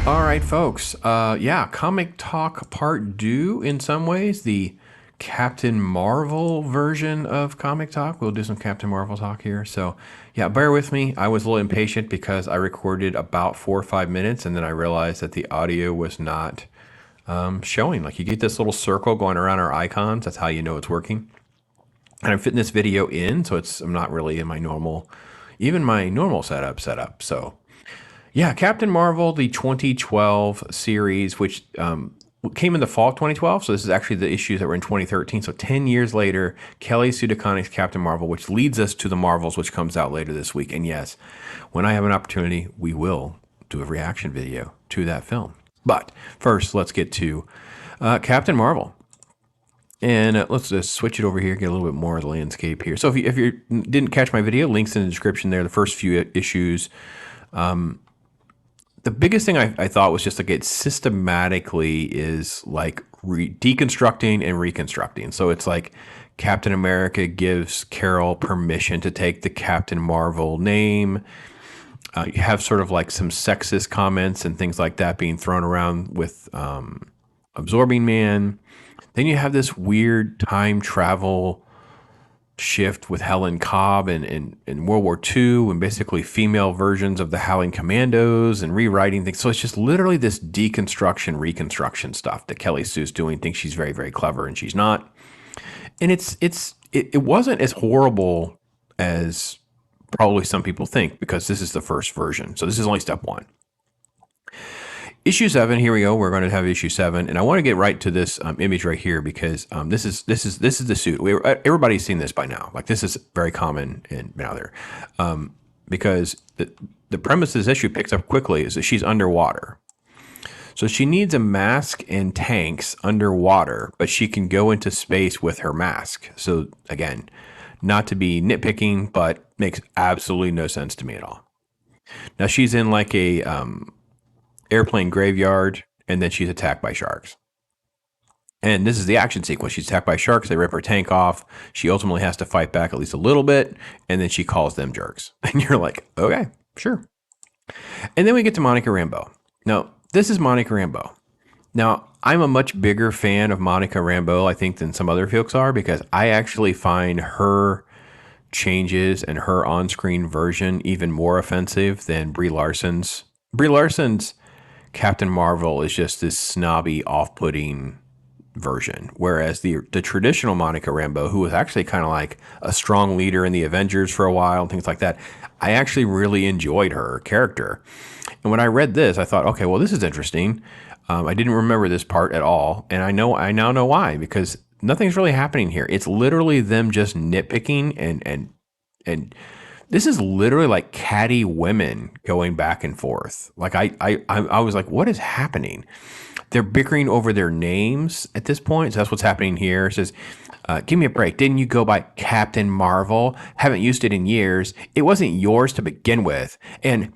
All right, folks. Yeah, comic talk part two in some ways. The Captain Marvel version of comic talk. We'll do some Captain Marvel talk here. So, yeah, bear with me. I was a little impatient because I recorded about 4 or 5 minutes and then I realized that the audio was not showing. Like you get this little circle going around our icons. That's how you know it's working. And I'm fitting this video in, so I'm not really in my normal, even my normal setup. So yeah, Captain Marvel, the 2012 series, which came in the fall of 2012. So this is actually the issues that were in 2013. So 10 years later, Kelly Sue DeConnick's Captain Marvel, which leads us to the Marvels, which comes out later this week. And yes, when I have an opportunity, we will do a reaction video to that film. But first, let's get to Captain Marvel. And let's just switch it over here, get a little bit more of the landscape here. So if you didn't catch my video, links in the description there, the first few issues. The biggest thing I thought was just like it systematically is like deconstructing and reconstructing. So it's like Captain America gives Carol permission to take the Captain Marvel name. You have sort of like some sexist comments and things like that being thrown around with Absorbing Man. Then you have this weird time travel shift with Helen Cobb in World War II and basically female versions of the Howling Commandos and rewriting things. So it's just literally this deconstruction, reconstruction stuff that Kelly Sue's doing, thinks she's very, very clever and she's not. And it wasn't as horrible as probably some people think because this is the first version. So this is only step one. Issue 7, here we go. We're going to have issue 7, and I want to get right to this image right here because this is the suit. Everybody's seen this by now. Like this is very common in now there, because the premise this issue picks up quickly is that she's underwater, so she needs a mask and tanks underwater, but she can go into space with her mask. So again, not to be nitpicking, but makes absolutely no sense to me at all. Now she's in like a airplane graveyard, and then she's attacked by sharks. And this is the action sequence. She's attacked by sharks. They rip her tank off. She ultimately has to fight back at least a little bit, and then she calls them jerks. And you're like, okay, sure. And then we get to Monica Rambeau. Now, this is Monica Rambeau. Now, I'm a much bigger fan of Monica Rambeau, I think, than some other folks are, because I actually find her changes and her on-screen version even more offensive than Brie Larson's. Brie Larson's Captain Marvel is just this snobby, off-putting version, whereas the traditional Monica Rambeau, who was actually kind of like a strong leader in the Avengers for a while and things like that, I actually really enjoyed her character. And when I read this, I thought, okay, well, this is interesting. I didn't remember this part at all, and I now know why, because nothing's really happening here. It's literally them just nitpicking and this is literally like catty women going back and forth. Like I was like, what is happening? They're bickering over their names at this point. So that's what's happening here. It says, give me a break. Didn't you go by Captain Marvel? Haven't used it in years. It wasn't yours to begin with. And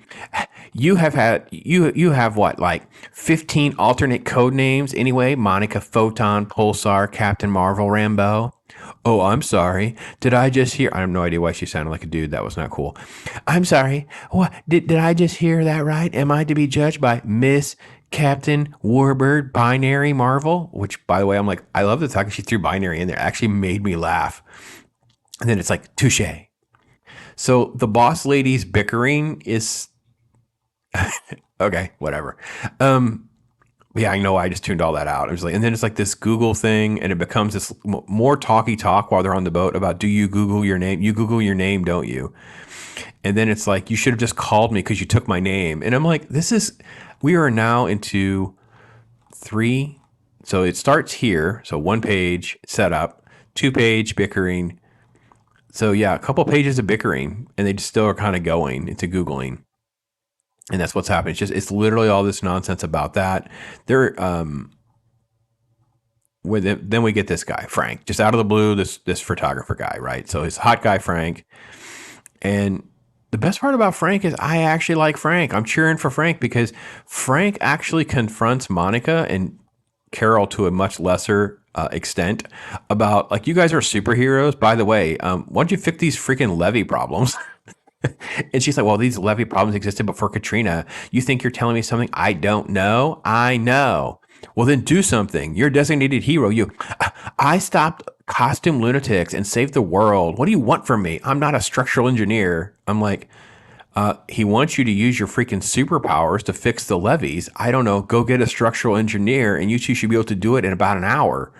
you have what, like 15 alternate code names anyway? Monica, Photon, Pulsar, Captain Marvel, Rambeau. Oh, I'm sorry. Did I just hear? I have no idea why she sounded like a dude. That was not cool. I'm sorry. What did I just hear that right? Am I to be judged by Miss Captain Warbird Binary Marvel? Which, by the way, I'm like, I love the fact she threw binary in there. It actually made me laugh. And then it's like, touche. So the boss lady's bickering is okay, whatever. Yeah, I know. I just tuned all that out. It was like, and then it's like this Google thing, and it becomes this more talky talk while they're on the boat about, do you Google your name? You Google your name, don't you? And then it's like, you should have just called me because you took my name. And I'm like, we are now into 3. So it starts here. So 1 page setup, 2-page bickering. So yeah, a couple pages of bickering, and they just still are kind of going into Googling. And that's what's happening. It's literally all this nonsense about that. Then we get this guy, Frank, just out of the blue, this photographer guy, right? So he's hot guy, Frank. And the best part about Frank is I actually like Frank. I'm cheering for Frank because Frank actually confronts Monica and Carol to a much lesser extent about, like, you guys are superheroes. By the way, why don't you fix these freaking levee problems? And she's like, well, these levee problems existed before Katrina. You think you're telling me something I don't know? I know. Well, then do something. You're a designated hero. I stopped costume lunatics and saved the world. What do you want from me? I'm not a structural engineer. I'm like, he wants you to use your freaking superpowers to fix the levees. I don't know. Go get a structural engineer, and you two should be able to do it in about an hour.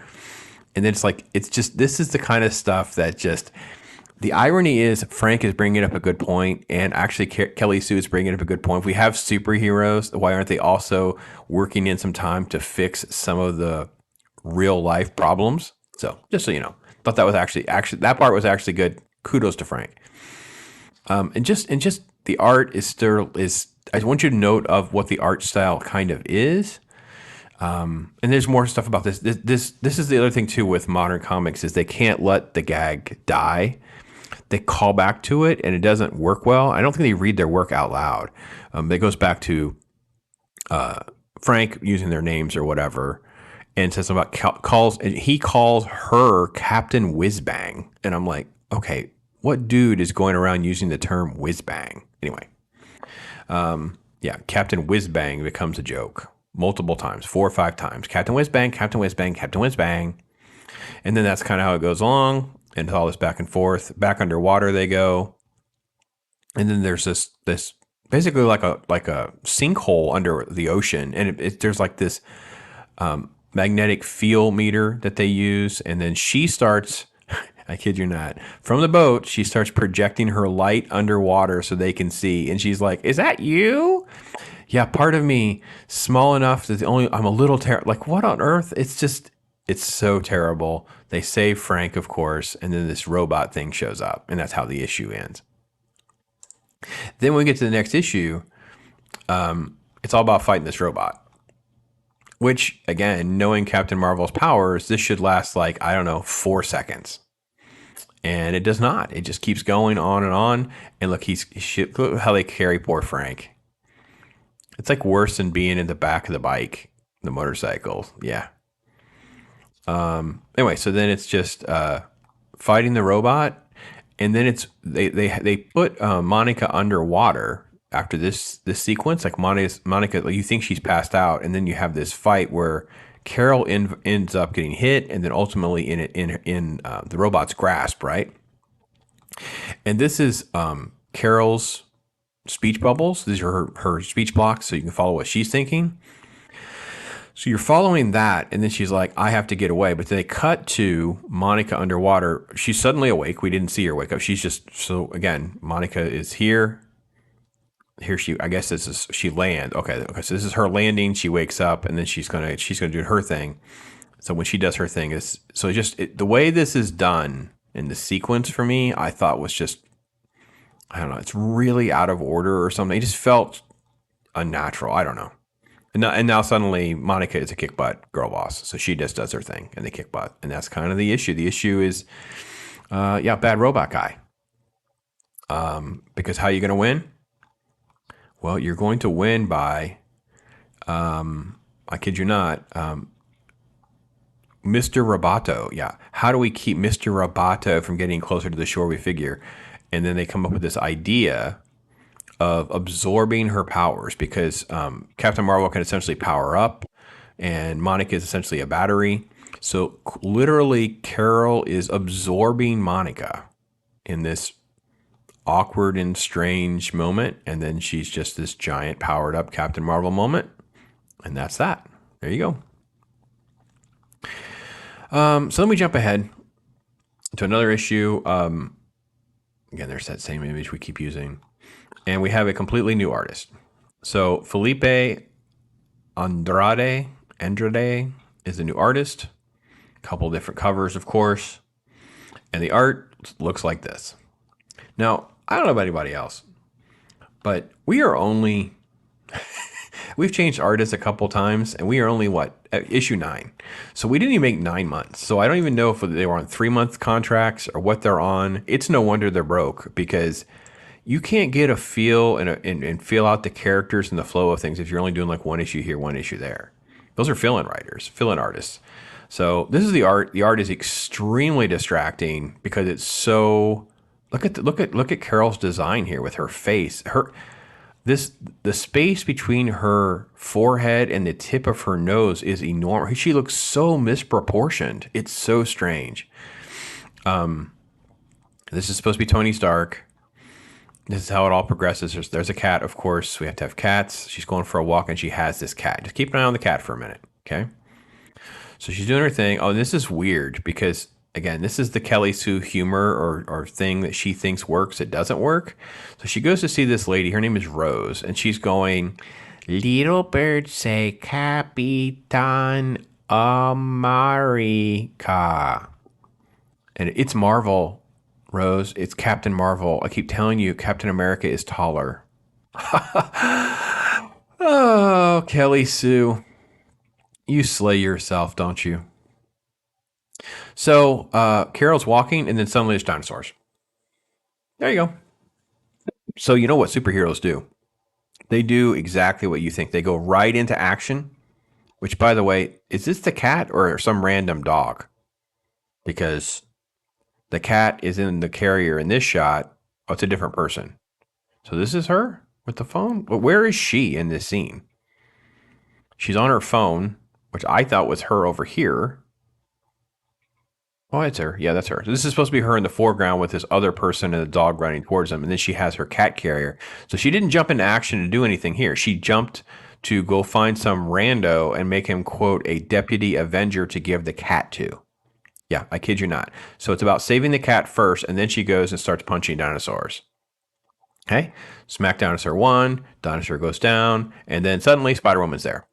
And then it's like, it's just, this is the kind of stuff that just, the irony is Frank is bringing up a good point, and actually Kelly Sue is bringing up a good point. If we have superheroes, why aren't they also working in some time to fix some of the real life problems? So just so you know, thought that was actually that part was actually good. Kudos to Frank. And just the art is still is. I want you to note of what the art style kind of is. And there's more stuff about this. This is the other thing too with modern comics is they can't let the gag die. They call back to it, and it doesn't work well. I don't think they read their work out loud. It goes back to Frank using their names or whatever, and says about calls. And he calls her Captain Whizbang, and I'm like, okay, what dude is going around using the term Whizbang? Anyway, yeah, Captain Whizbang becomes a joke multiple times, 4 or 5 times. Captain Whizbang, Captain Whizbang, Captain Whizbang, and then that's kind of how it goes along. And all this back and forth, back underwater they go, and then there's this basically like a sinkhole under the ocean, and there's like this magnetic field meter that they use, and then she starts. I kid you not. From the boat, she starts projecting her light underwater so they can see, and she's like, "Is that you?" Yeah, part of me small enough that I'm a little like, what on earth? It's so terrible. They save Frank, of course, and then this robot thing shows up, and that's how the issue ends. Then when we get to the next issue, it's all about fighting this robot. Which, again, knowing Captain Marvel's powers, this should last like, I don't know, 4 seconds. And it does not. It just keeps going on and on. And look, look how they carry poor Frank. It's like worse than being in the back of the bike, the motorcycle. Yeah. Anyway, so then it's just fighting the robot, and then it's they put Monica underwater after this sequence. Like Monica, like you think she's passed out, and then you have this fight where Carol ends up getting hit, and then ultimately in the robot's grasp, right? And this is Carol's speech bubbles. These are her speech blocks, so you can follow what she's thinking. So you're following that, and then she's like, I have to get away. But they cut to Monica underwater. She's suddenly awake. We didn't see her wake up. She's just, so again, Monica is here. Here I guess she lands. Okay, so this is her landing. She wakes up, and then she's gonna do her thing. So when she does her thing, the way this is done in the sequence for me, I thought was just, I don't know, it's really out of order or something. It just felt unnatural. I don't know. And now suddenly Monica is a kick butt girl boss. So she just does her thing and they kick butt. And that's kind of the issue. The issue is, bad robot guy. Because how are you going to win? Well, you're going to win by, I kid you not, Mr. Roboto. Yeah. How do we keep Mr. Roboto from getting closer to the shore, we figure? And then they come up with this idea of absorbing her powers, because Captain Marvel can essentially power up, and Monica is essentially a battery. So literally, Carol is absorbing Monica in this awkward and strange moment, and then she's just this giant powered up Captain Marvel moment, and that's that. There you go. So let me jump ahead to another issue. Again, there's that same image we keep using. And we have a completely new artist. So Felipe Andrade is the new artist. A couple different covers, of course. And the art looks like this. Now, I don't know about anybody else, but we've changed artists a couple times, and we are only, at issue 9. So we didn't even make 9 months. So I don't even know if they were on 3-month contracts or what they're on. It's no wonder they're broke, because you can't get a feel and feel out the characters and the flow of things if you're only doing like one issue here, one issue there. Those are fill-in artists. So this is the art. The art is extremely distracting because it's so Look at Carol's design here with her face. This the space between her forehead and the tip of her nose is enormous. She looks so misproportioned. It's so strange. This is supposed to be Tony Stark. This is how it all progresses. There's a cat, of course. We have to have cats. She's going for a walk and she has this cat. Just keep an eye on the cat for a minute, okay? So she's doing her thing. Oh, and this is weird because, again, this is the Kelly Sue humor or thing that she thinks works. It doesn't work. So she goes to see this lady. Her name is Rose, and she's going, Little birds say Capitan America. And it's Marvel, Rose. It's Captain Marvel. I keep telling you, Captain America is taller. Oh, Kelly Sue. You slay yourself, don't you? So Carol's walking, and then suddenly there's dinosaurs. There you go. So you know what superheroes do? They do exactly what you think. They go right into action, which, by the way, is this the cat or some random dog? Because the cat is in the carrier in this shot. Oh, it's a different person. So this is her with the phone? But where is she in this scene? She's on her phone, which I thought was her over here. Oh, it's her. Yeah, that's her. So this is supposed to be her in the foreground with this other person and the dog running towards them. And then she has her cat carrier. So she didn't jump into action to do anything here. She jumped to go find some rando and make him, quote, a deputy avenger to give the cat to. Yeah, I kid you not. So it's about saving the cat first, and then she goes and starts punching dinosaurs. Okay? Smack dinosaur 1, dinosaur goes down, and then suddenly Spider-Woman's there.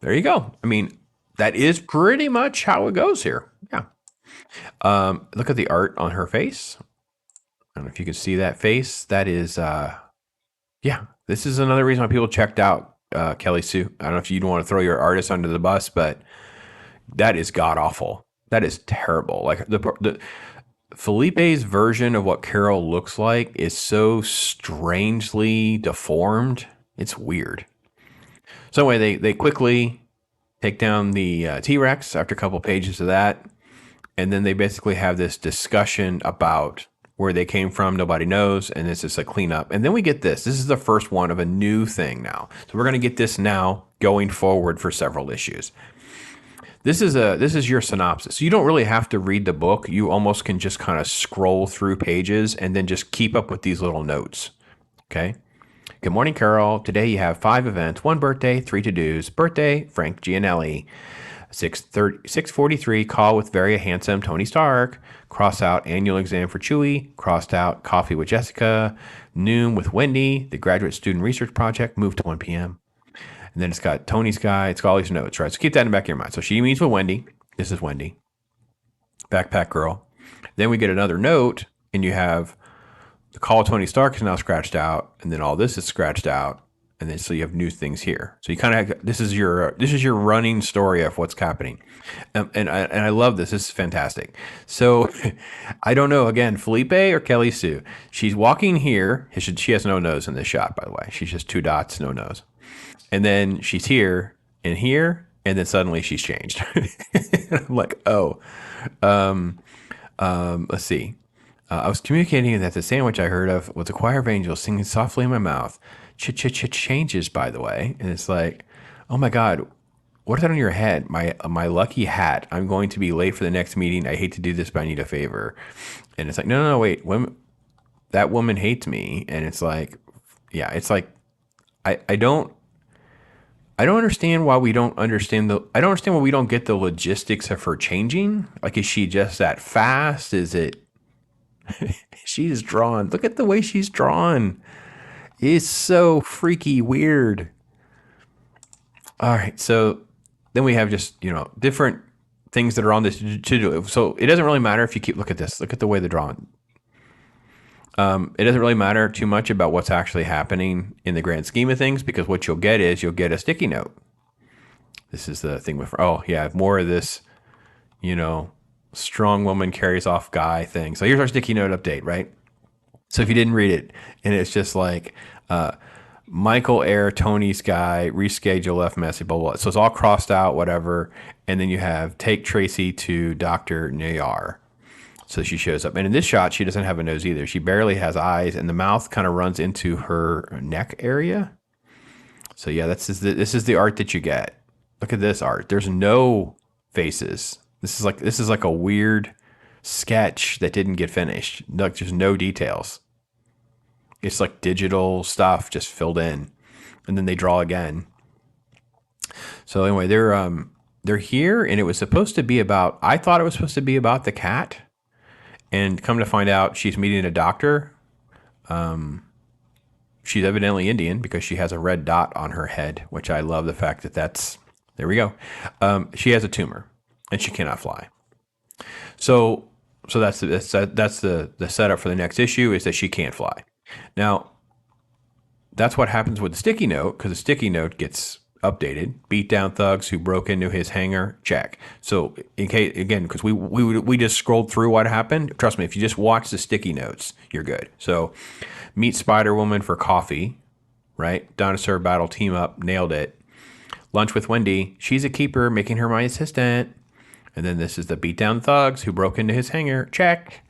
There you go. I mean, that is pretty much how it goes here. Yeah. Look at the art on her face. I don't know if you can see that face. That is, yeah. This is another reason why people checked out Kelly Sue. I don't know if you don't want to throw your artist under the bus, but that is god awful. That is terrible. Like the Felipe's version of what Carol looks like is so strangely deformed. It's weird. So anyway, they quickly take down the T-Rex after a couple pages of that. And then they basically have this discussion about where they came from. Nobody knows. And it's just a cleanup. And then we get this. This is the first one of a new thing now. So we're going to get this now going forward for several issues. This is your synopsis. You don't really have to read the book. You almost can just kind of scroll through pages and then just keep up with these little notes. Okay. Good morning, Carol. Today you have 5 events, 1 birthday, 3 to-dos. Birthday, Frank Gianelli. 6:43, call with very handsome Tony Stark. Cross out annual exam for Chewie. Crossed out coffee with Jessica. Noon with Wendy. The graduate student research project moved to 1 p.m. And then it's got Tony's guy. It's got all these notes, right? So keep that in the back of your mind. So she meets with Wendy. This is Wendy. Backpack girl. Then we get another note, and you have the call of Tony Stark is now scratched out, and then all this is scratched out. And then so you have new things here. So you kind of have, this is your running story of what's happening, and I love this. This is fantastic. So I don't know again, Felipe or Kelly Sue. She's walking here. She has no nose in this shot, by the way. She's just 2 dots, no nose. And then she's here, and then suddenly she's changed. I'm like, oh, let's see. I was communicating that the sandwich I heard of was a choir of angels singing softly in my mouth. Changes, by the way. And it's like, oh my God, what is that on your head? My lucky hat. I'm going to be late for the next meeting. I hate to do this, but I need a favor. And it's like, no, wait. That woman hates me. And it's like, yeah, it's like, I don't understand why we don't understand I don't understand why we don't get the logistics of her changing. Like, is she just that fast? Is it, she's drawn. Look at the way she's drawn. It's so freaky weird. All right, so then we have just, different things that are on this to do. So it doesn't really matter if you look at this. Look at the way they're drawn. It doesn't really matter too much about what's actually happening in the grand scheme of things, because what you'll get a sticky note. This is the thing with, more of this, strong woman carries off guy thing. So here's our sticky note update, right? So if you didn't read it, and it's just like Michael Air, Tony's guy, reschedule, left message, blah, blah, blah. So it's all crossed out, whatever. And then you have take Tracy to Dr. Nayar. So she shows up, and in this shot, she doesn't have a nose either. She barely has eyes, and the mouth kind of runs into her neck area. So yeah, this is the art that you get. Look at this art. There's no faces. This is like a weird sketch that didn't get finished. Like there's no details. It's like digital stuff just filled in, and then they draw again. So anyway, they're here, and it was supposed to be about. I thought it was supposed to be about the cat, and come to find out, she's meeting a doctor. She's evidently Indian because she has a red dot on her head, which I love the fact that that's. There we go. She has a tumor, and she cannot fly. So that's the setup for the next issue is that she can't fly. Now, that's what happens with the sticky note because the sticky note gets updated. Beat down thugs who broke into his hangar. Check. So in case again, because we just scrolled through what happened. Trust me, if you just watch the sticky notes, you're good. So meet Spider Woman for coffee. Right? Dinosaur battle team up. Nailed it. Lunch with Wendy. She's a keeper, making her my assistant. And then this is the beat down thugs who broke into his hangar. Check.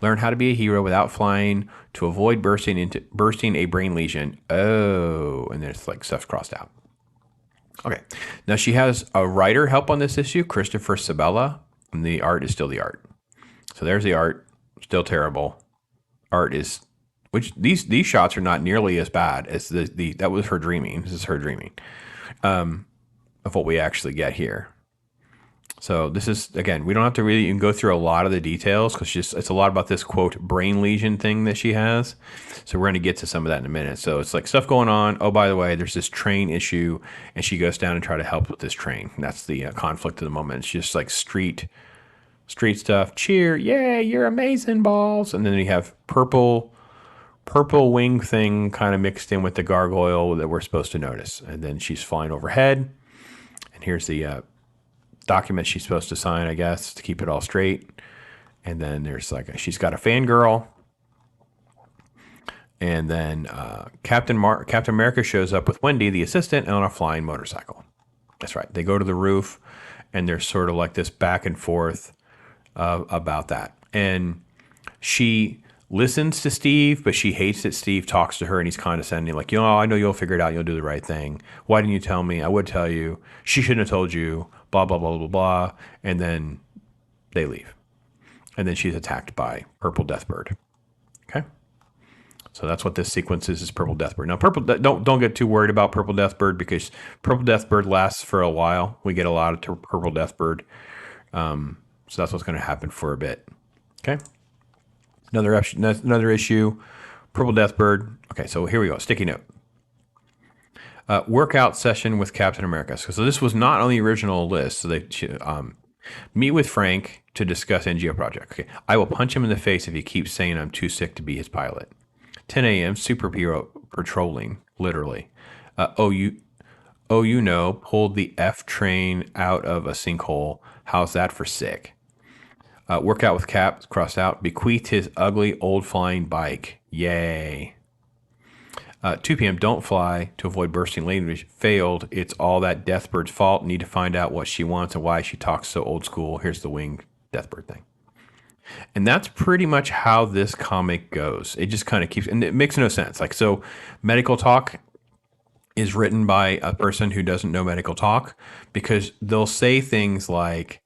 Learn how to be a hero without flying to avoid bursting a brain lesion. Oh, and there's like stuff crossed out. Okay. Now she has a writer help on this issue, Christopher Sabella, and the art is still the art. So there's the art. Still terrible. Art is which these shots are not nearly as bad as the that was her dreaming. This is her dreaming. Of what we actually get here. So this is, again, we don't have to really even go through a lot of the details because it's a lot about this, quote, brain lesion thing that she has. So we're going to get to some of that in a minute. So it's like stuff going on. Oh, by the way, there's this train issue, and she goes down and try to help with this train. And that's the conflict of the moment. It's just like street stuff. Cheer. Yay, you're amazing, balls. And then you have purple wing thing kind of mixed in with the gargoyle that we're supposed to notice. And then she's flying overhead. And here's the document she's supposed to sign, I guess, to keep it all straight. And then there's she's got a fangirl. And then Captain America shows up with Wendy, the assistant, on a flying motorcycle. That's right. They go to the roof, and there's sort of like this back and forth about that. And she listens to Steve, but she hates that Steve talks to her and he's condescending. Like, I know you'll figure it out. You'll do the right thing. Why didn't you tell me? I would tell you. She shouldn't have told you. Blah, blah, blah, blah, blah. And then they leave. And then she's attacked by Purple Deathbird. Okay? So that's what this sequence is Purple Deathbird. Now, don't get too worried about Purple Deathbird because Purple Deathbird lasts for a while. We get a lot of Purple Deathbird. So that's what's going to happen for a bit. Okay? Another issue, Purple Deathbird. Okay, so here we go. Sticky note. Workout session with Captain America. So this was not on the original list. So they meet with Frank to discuss NGO project. Okay, I will punch him in the face if he keeps saying I'm too sick to be his pilot. 10 a.m. Superhero patrolling, literally. Pulled the F train out of a sinkhole. How's that for sick? Workout with Cap, crossed out. Bequeathed his ugly old flying bike. Yay. 2 p.m. Don't fly to avoid bursting language. Failed. It's all that Deathbird's fault. Need to find out what she wants and why she talks so old school. Here's the winged Deathbird thing. And that's pretty much how this comic goes. It just kind of keeps, and it makes no sense. Like, so medical talk is written by a person who doesn't know medical talk because they'll say things like,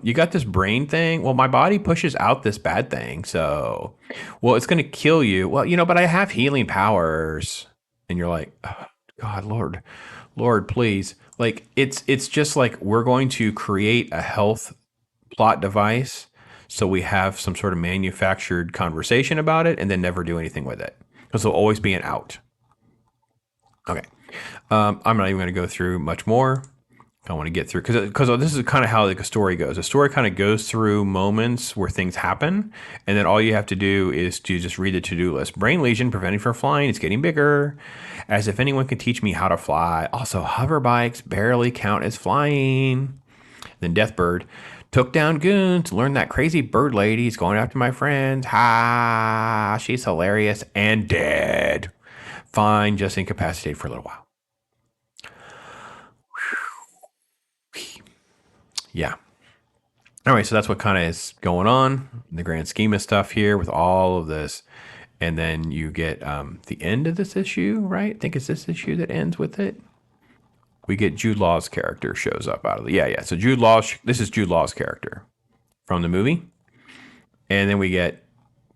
you got this brain thing. Well, my body pushes out this bad thing. So, well, it's going to kill you. Well, but I have healing powers. And you're like, oh, God, Lord, please. Like, it's just like we're going to create a health plot device. So we have some sort of manufactured conversation about it and then never do anything with it. Because there'll always be an out. Okay. I'm not even going to go through much more. I want to get through because this is kind of how the story goes. The story kind of goes through moments where things happen, and then all you have to do is to just read the to-do list. Brain lesion preventing from flying. It's getting bigger. As if anyone could teach me how to fly. Also, hover bikes barely count as flying. Then Deathbird took down goons. Learned that crazy bird lady's going after my friends. Ha! She's hilarious and dead. Fine, just incapacitated for a little while. Yeah. All right, so that's what kind of is going on in the grand scheme of stuff here with all of this. And then you get the end of this issue, right? I think it's this issue that ends with it. We get Jude Law's character shows up out of the yeah. So Jude Law, this is Jude Law's character from the movie, and then we get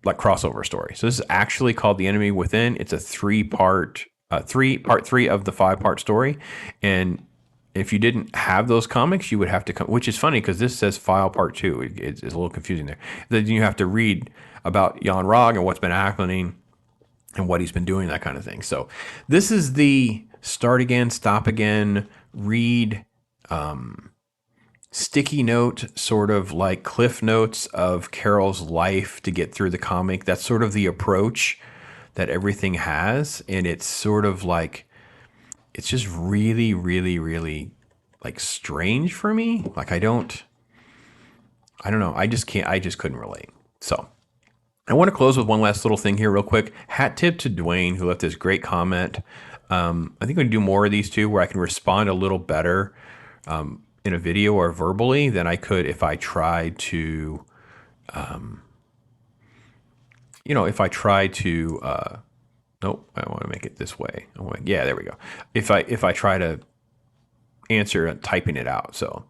like crossover story. So this is actually called The Enemy Within. It's a part three of the 5-part story, and if you didn't have those comics, you would have to come, which is funny because this says file part 2. It's a little confusing there. Then you have to read about Jan Rog and what's been happening and what he's been doing, that kind of thing. So this is the start again, stop again, read, sticky note, sort of like cliff notes of Carol's life to get through the comic. That's sort of the approach that everything has. And it's sort of like, it's just really, really, really like strange for me. Like I don't know. I just couldn't relate. So I want to close with one last little thing here real quick. Hat tip to Dwayne, who left this great comment. I think I'm going to do more of these too, where I can respond a little better in a video or verbally than I could if I tried to, nope, I want to make it this way. Yeah, there we go. If I try to answer typing it out. So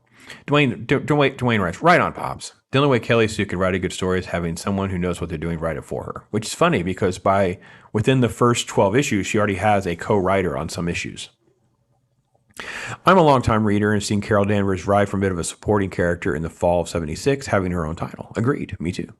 Dwayne writes, right on, Pops. The only way Kelly Sue could write a good story is having someone who knows what they're doing write it for her, which is funny because within the first 12 issues, she already has a co-writer on some issues. I'm a longtime reader and seen Carol Danvers ride from a bit of a supporting character in the fall of '76, having her own title. Agreed. Me too.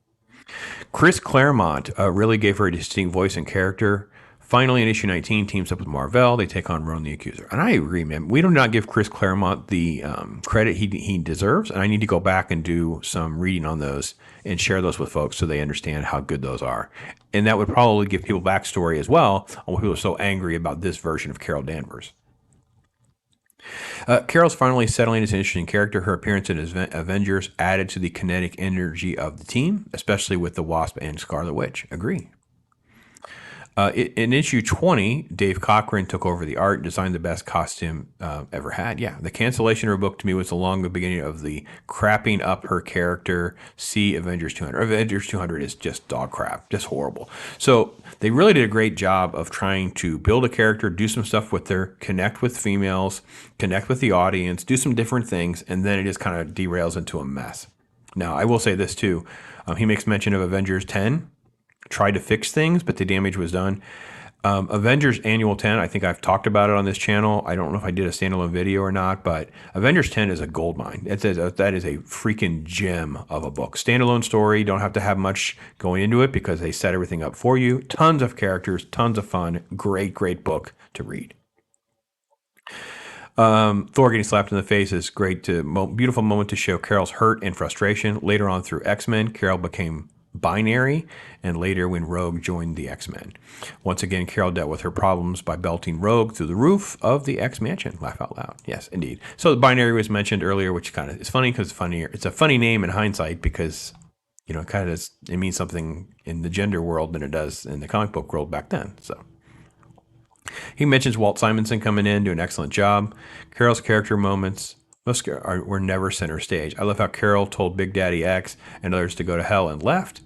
Chris Claremont really gave her a distinct voice and character. Finally, in issue 19, teams up with mar-vell. They take on Roan the Accuser. And I agree, man. We do not give Chris Claremont the credit he deserves. And I need to go back and do some reading on those and share those with folks so they understand how good those are. And that would probably give people backstory as well on why people are so angry about this version of Carol Danvers. Carol's finally settling as an interesting character. Her appearance in Avengers added to the kinetic energy of the team, especially with the Wasp and Scarlet Witch. Agree. In issue 20, Dave Cochran took over the art, designed the best costume ever had. Yeah, the cancellation of her book to me was along the beginning of the crapping up her character. See Avengers 200. Avengers 200 is just dog crap, just horrible. So they really did a great job of trying to build a character, do some stuff with her, connect with females, connect with the audience, do some different things, and then it just kind of derails into a mess. Now, I will say this too. He makes mention of Avengers 10. Tried to fix things, but the damage was done. Avengers Annual 10, I think I've talked about it on this channel. I don't know if I did a standalone video or not, but Avengers 10 is a gold mine. That is a freaking gem of a book. Standalone story, don't have to have much going into it because they set everything up for you. Tons of characters, tons of fun. Great, great book to read. Thor getting slapped in the face is great. Beautiful moment to show Carol's hurt and frustration. Later on through X-Men, Carol became binary, and later when Rogue joined the X-Men. Once again, Carol dealt with her problems by belting Rogue through the roof of the X-Mansion. Laugh out loud. Yes, indeed. So the binary was mentioned earlier, which kind of is funny because it's a funny name in hindsight because, it means something in the gender world than it does in the comic book world back then. So he mentions Walt Simonson coming in, doing an excellent job. Carol's character moments were never center stage. I love how Carol told Big Daddy X and others to go to hell and left.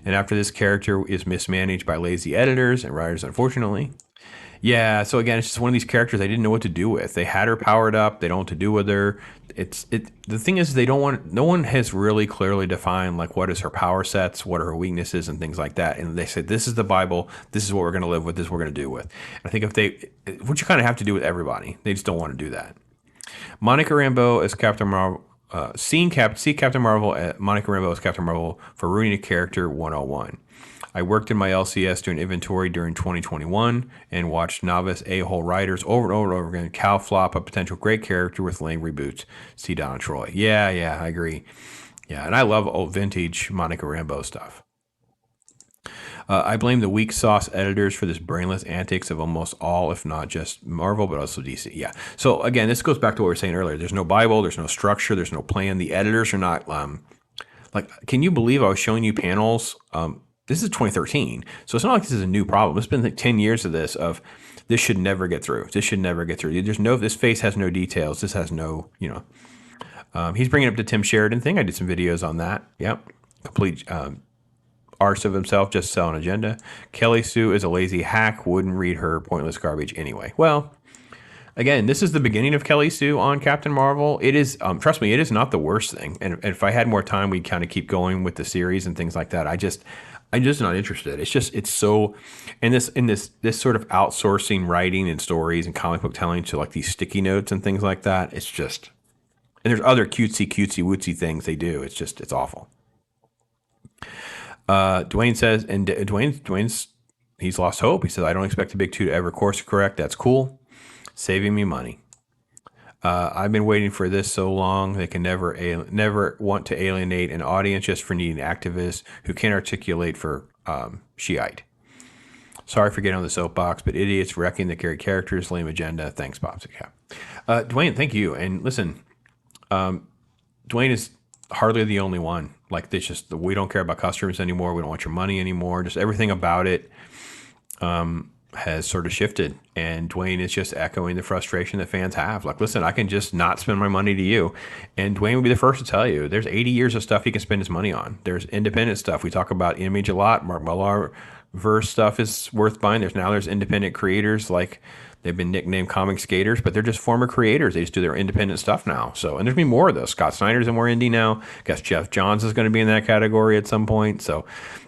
And after this character is mismanaged by lazy editors and writers, unfortunately. Yeah, so again, it's just one of these characters I didn't know what to do with. They had her powered up. They don't know what to do with her. The thing is, no one has really clearly defined like what is her power sets, what are her weaknesses and things like that. And they said, this is the Bible. This is what we're going to live with. This is what we're going to do with. And I think what you kind of have to do with everybody, they just don't want to do that. Monica Rambeau as Captain Marvel. See Captain Marvel. Monica Rambeau as Captain Marvel for ruining a character 101. I worked in my LCS doing inventory during 2021 and watched novice a-hole writers over and over and over again cow flop a potential great character with lame reboots. See Donna Troy. Yeah, I agree. Yeah, and I love old vintage Monica Rambeau stuff. I blame the weak sauce editors for this brainless antics of almost all, if not just Marvel, but also DC. Yeah. So again, this goes back to what we were saying earlier. There's no Bible. There's no structure. There's no plan. The editors are not can you believe I was showing you panels? This is 2013. So it's not like this is a new problem. It's been like 10 years of this should never get through. This should never get through. This face has no details. This has no, He's bringing up the Tim Sheridan thing. I did some videos on that. Yep. Complete arse of himself, just sell an agenda. Kelly Sue is a lazy hack. Wouldn't read her pointless garbage anyway. Well, again, this is the beginning of Kelly Sue on Captain Marvel. It is, trust me, it is not the worst thing. And if I had more time, we'd kind of keep going with the series and things like that. I'm just not interested. It's so, and this sort of outsourcing writing and stories and comic book telling to like these sticky notes and things like that. It's just, and there's other cutesy wootsy things they do. It's awful. Dwayne says, and Dwayne's he's lost hope. He says, I don't expect the big two to ever course correct. That's cool. Saving me money. I've been waiting for this so long. They can never want to alienate an audience just for needing activists who can't articulate for Shiite. Sorry for getting on the soapbox, but idiots wrecking the carry characters, lame agenda. Thanks, Bob. Dwayne, thank you. And listen, Dwayne is hardly the only one. Like this, just we don't care about customers anymore. We don't want your money anymore. Just everything about it has sort of shifted. And Dwayne is just echoing the frustration that fans have. Like, listen, I can just not spend my money to you. And Dwayne would be the first to tell you, there's 80 years of stuff he can spend his money on. There's independent stuff. We talk about Image a lot. Mark Millar verse stuff is worth buying. There's independent creators like they've been nicknamed comic skaters, but they're just former creators. They just do their independent stuff now. So, and there's going to be more of those. Scott Snyder's in more indie now. I guess Jeff Johns is going to be in that category at some point. So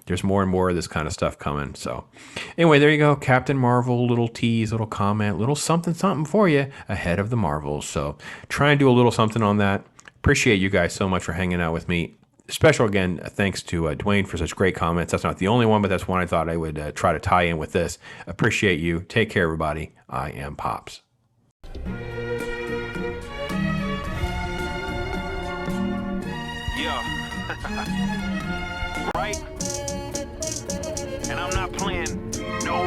there's more and more of this kind of stuff coming. So anyway, there you go. Captain Marvel, little tease, little comment, little something for you ahead of the Marvels. So try and do a little something on that. Appreciate you guys so much for hanging out with me. Special, again, thanks to Dwayne for such great comments. That's not the only one, but that's one I thought I would try to tie in with this. Appreciate you. Take care, everybody. I am Pops. Yeah. Right? And I'm not playing no